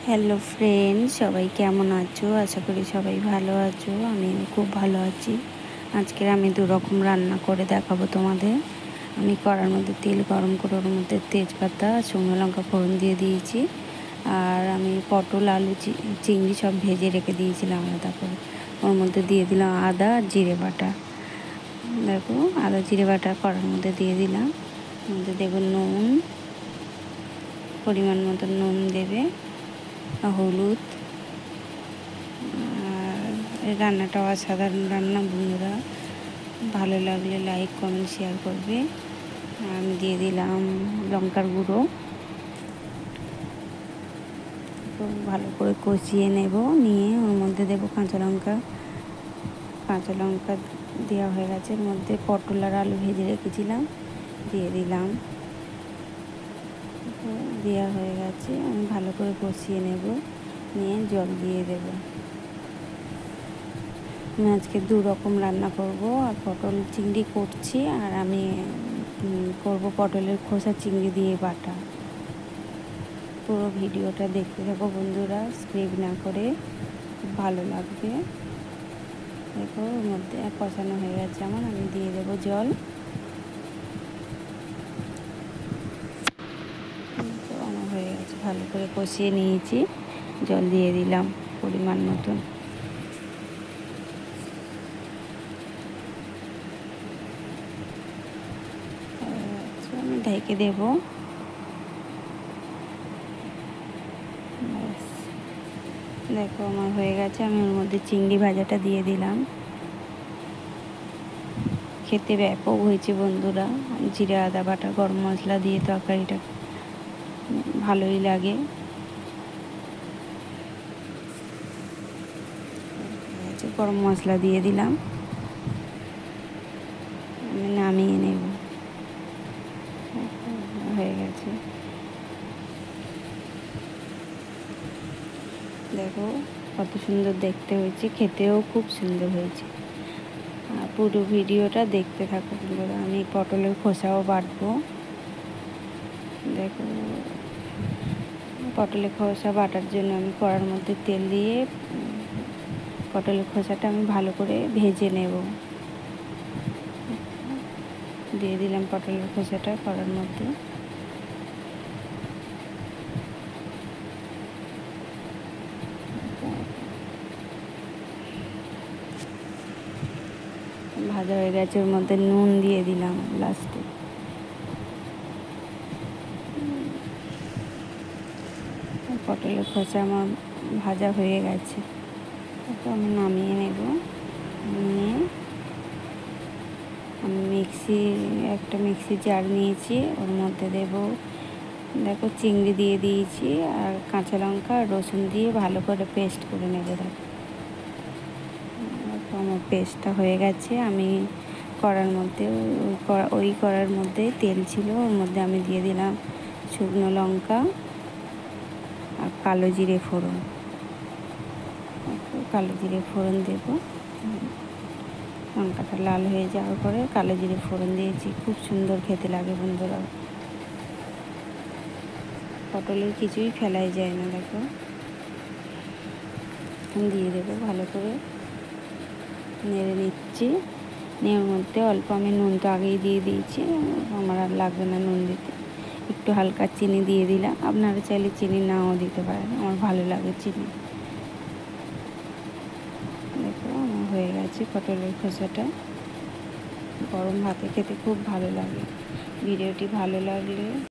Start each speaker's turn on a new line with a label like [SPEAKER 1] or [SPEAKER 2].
[SPEAKER 1] Hello friend, সবাই কেমন আছো? আশা করি সবাই ভালো আছো। আমি খুব ভালো আছি। আজকের আমি দুরকম রান্না করে দেখাবো তোমাদের। আমি কড়ার মধ্যে তেল গরম করে ওর মধ্যে তেজপাতা শুকনো লঙ্কা ফোড়ন দিয়ে দিয়েছি। আর আমি পটল আলু চিংড়ি সব ভেজে রেখে দিয়েছিলাম আলাদা করে। ওর মধ্যে দিয়ে দিলাম আদা আর জিরে বাটা। দেখো, আদা জিরে বাটা কড়ার মধ্যে দিয়ে দিলাম। ওর মধ্যে দেবো নুন, পরিমাণ মতো নুন দেবে, হলুদ। আর রান্নাটাও অসাধারণ রান্না বন্ধুরা, ভালো লাগলে লাইক কমেন্ট শেয়ার করবে। আমি দিয়ে দিলাম লঙ্কার গুঁড়ো। ভালো করে কষিয়ে নেব, নিয়ে ওর মধ্যে দেবো কাঁচা লঙ্কা দেওয়া হয়ে গেছে। এর মধ্যে পটল আর আলু ভেজে রেখেছিলাম, দিয়ে দিলাম। দেওয়া হয়ে গেছে, আমি ভালো করে কষিয়ে নেব, নিয়ে জল দিয়ে দেবো। আমি আজকে দুরকম রান্না করব। আর পটল চিংড়ি করছি, আর আমি করব পটলের খোসা চিংড়ি দিয়ে বাটা। পুরো ভিডিওটা দেখতে থাকো বন্ধুরা, স্কিপ না করে, খুব ভালো লাগবে। দেখো, ওর মধ্যে কষানো হয়ে গেছে আমার, আমি দিয়ে দেবো জল। তো আমার হয়ে গেছে, ভালো করে কষিয়ে নিয়েছি, জল দিয়ে দিলাম পরিমাণ মতন। আমি ঢেকে দেবো। দেখো, আমার হয়ে গেছে, আমি ওর মধ্যে চিংড়ি ভাজাটা দিয়ে দিলাম। খেতে ব্যাপক হয়েছে বন্ধুরা। জিরে আদা বাটা গরম মশলা দিয়ে তরকারিটা ভালোই লাগে। গরম মশলা দিয়ে দিলাম, আমি নামিয়ে নেব। হয়ে গেছে, দেখো কত সুন্দর দেখতে হয়েছে, খেতেও খুব সুন্দর হয়েছে। আর পুরো ভিডিওটা দেখতে থাকো বন্ধুরা। আমি পটলের খোসাও বাটবো। দেখো, পটলের খোসা বাটার জন্য আমি কড়ার মধ্যে তেল দিয়ে পটলের খোসাটা আমি ভালো করে ভেজে নেব। দিয়ে দিলাম পটলের খোসাটা কড়ার মধ্যে। ভাজা হয়ে গেছে, ওর মধ্যে নুন দিয়ে দিলাম লাস্টে। পটলের খোসা আমার ভাজা হয়ে গেছে, তো আমি নামিয়ে নেব। নিয়ে আমি একটা মিক্সি জার নিয়েছি, ওর মধ্যে দেখো চিংড়ি দিয়ে দিয়েছি, আর কাঁচা লঙ্কা আর রসুন দিয়ে ভালো করে পেস্ট করে নেব। দেখো, আমার পেস্টটা হয়ে গেছে। আমি কড়ার মধ্যে ওই কড়ার মধ্যে তেল ছিল, ওর মধ্যে আমি দিয়ে দিলাম শুকনো লঙ্কা আর কালো জিরে ফোড়ন। কালো জিরে ফোড়ন দেবো। লঙ্কাটা লাল হয়ে যাওয়ার পরে কালো জিরে ফোড়ন দিয়েছি, খুব সুন্দর খেতে লাগে বন্ধুরা। পটলের কিছুই ফেলাই যায় না। দেখো, দিয়ে দেবো, ভালো করে নেড়ে নিচ্ছি। নিয়ে ওর মধ্যে অল্প, আমি নুন তো আগেই দিয়ে দিয়েছি, আমার আর লাগবে না নুন দিতে। একটু হালকা চিনি দিয়ে দিলাম, আপনারা চাইলে চিনি নাও দিতে পারেন, আমার ভালো লাগে চিনি। দেখো, আমার হয়ে গেছে পটলের খোসাটা। গরম ভাতে খেতে খুব ভালো লাগে। ভিডিওটি ভালো লাগলে